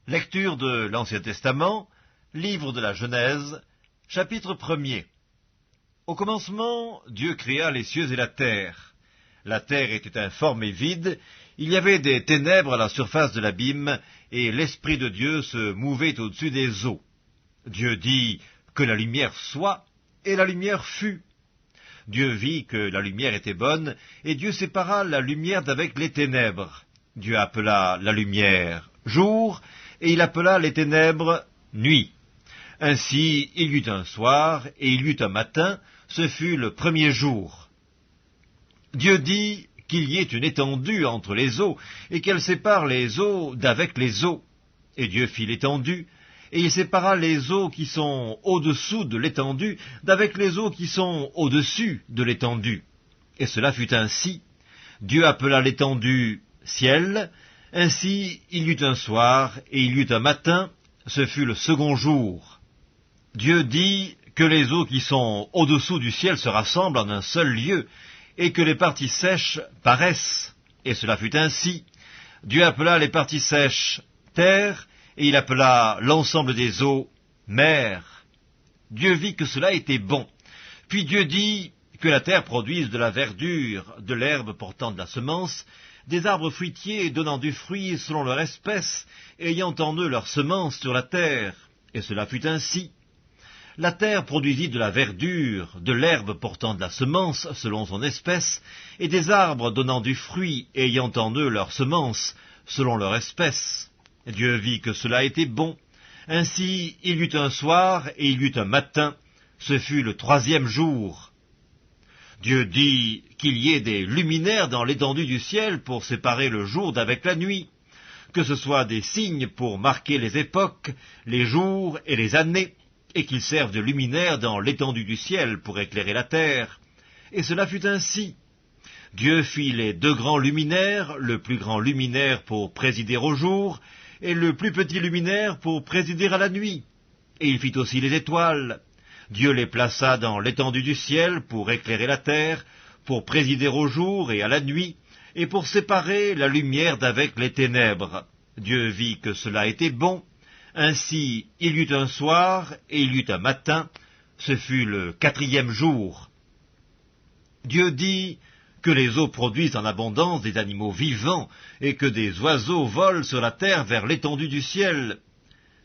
Lecture de l'Ancien Testament, livre de la Genèse, chapitre 1er. Au commencement, Dieu créa les cieux et la terre. La terre était informe et vide, il y avait des ténèbres à la surface de l'abîme, et l'Esprit de Dieu se mouvait au-dessus des eaux. Dieu dit que la lumière soit, et la lumière fut. Dieu vit que la lumière était bonne, et Dieu sépara la lumière d'avec les ténèbres. Dieu appela la lumière jour, et il appela les ténèbres nuit. Ainsi il y eut un soir, et il y eut un matin, ce fut le premier jour. Dieu dit qu'il y ait une étendue entre les eaux, et qu'elle sépare les eaux d'avec les eaux. Et Dieu fit l'étendue, et il sépara les eaux qui sont au-dessous de l'étendue d'avec les eaux qui sont au-dessus de l'étendue. Et cela fut ainsi. Dieu appela l'étendue ciel. Ainsi il y eut un soir, et il y eut un matin, ce fut le second jour. Dieu dit que les eaux qui sont au-dessous du ciel se rassemblent en un seul lieu, et que les parties sèches paraissent. Et cela fut ainsi. Dieu appela les parties sèches terre, et il appela l'ensemble des eaux mer. Dieu vit que cela était bon. Puis Dieu dit que la terre produise de la verdure, de l'herbe portant de la semence, des arbres fruitiers donnant du fruit selon leur espèce, ayant en eux leur semence sur la terre. Et cela fut ainsi. La terre produisit de la verdure, de l'herbe portant de la semence selon son espèce, et des arbres donnant du fruit ayant en eux leur semence selon leur espèce. Dieu vit que cela était bon. Ainsi il y eut un soir et il y eut un matin, ce fut le troisième jour. Dieu dit qu'il y ait des luminaires dans l'étendue du ciel pour séparer le jour d'avec la nuit, que ce soit des signes pour marquer les époques, les jours et les années, et qu'ils servent de luminaires dans l'étendue du ciel pour éclairer la terre. Et cela fut ainsi. Dieu fit les deux grands luminaires, le plus grand luminaire pour présider au jour, et le plus petit luminaire pour présider à la nuit. Et il fit aussi les étoiles. Dieu les plaça dans l'étendue du ciel pour éclairer la terre, pour présider au jour et à la nuit, et pour séparer la lumière d'avec les ténèbres. Dieu vit que cela était bon. Ainsi il y eut un soir et il y eut un matin, ce fut le quatrième jour. Dieu dit que les eaux produisent en abondance des animaux vivants, et que des oiseaux volent sur la terre vers l'étendue du ciel.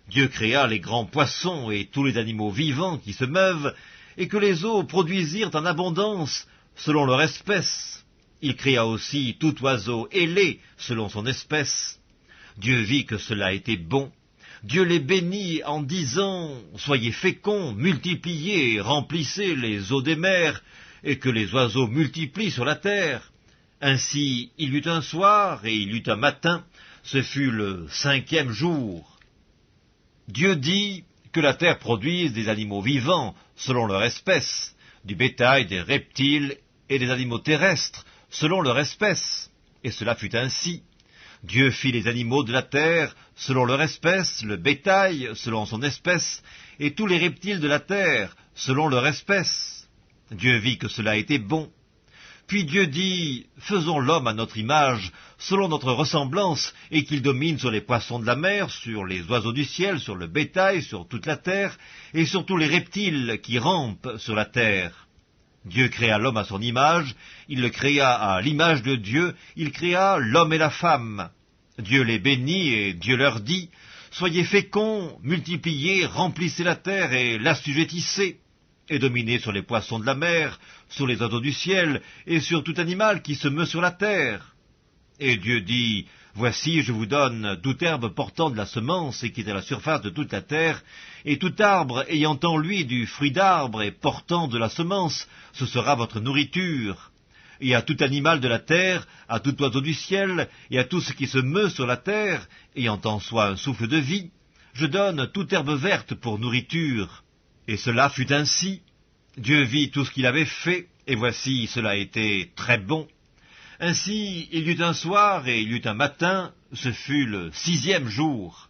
Dieu créa les grands poissons et tous les animaux vivants qui se meuvent, et que les eaux produisirent en abondance selon leur espèce. Il créa aussi tout oiseau ailé selon son espèce. Dieu vit que cela était bon. Dieu les bénit en disant « Soyez féconds, multipliez, remplissez les eaux des mers, et que les oiseaux multiplient sur la terre. » Ainsi il y eut un soir et il y eut un matin, ce fut le cinquième jour. Dieu dit que la terre produise des animaux vivants selon leur espèce, du bétail, des reptiles et des animaux terrestres selon leur espèce. Et cela fut ainsi. Dieu fit les animaux de la terre selon leur espèce, le bétail selon son espèce, et tous les reptiles de la terre selon leur espèce. Dieu vit que cela était bon. Puis Dieu dit, faisons l'homme à notre image, selon notre ressemblance, et qu'il domine sur les poissons de la mer, sur les oiseaux du ciel, sur le bétail, sur toute la terre, et sur tous les reptiles qui rampent sur la terre. Dieu créa l'homme à son image, il le créa à l'image de Dieu, il créa l'homme et la femme. Dieu les bénit et Dieu leur dit, soyez féconds, multipliez, remplissez la terre et l'assujettissez, et dominez sur les poissons de la mer, sur les oiseaux du ciel, et sur tout animal qui se meut sur la terre. Et Dieu dit, voici, je vous donne toute herbe portant de la semence et qui est à la surface de toute la terre, et tout arbre ayant en lui du fruit d'arbre et portant de la semence, ce sera votre nourriture. Et à tout animal de la terre, à tout oiseau du ciel, et à tout ce qui se meut sur la terre, ayant en soi un souffle de vie, je donne toute herbe verte pour nourriture. Et cela fut ainsi. Dieu vit tout ce qu'il avait fait, et voici, cela était très bon. Ainsi il y eut un soir et il y eut un matin, ce fut le sixième jour.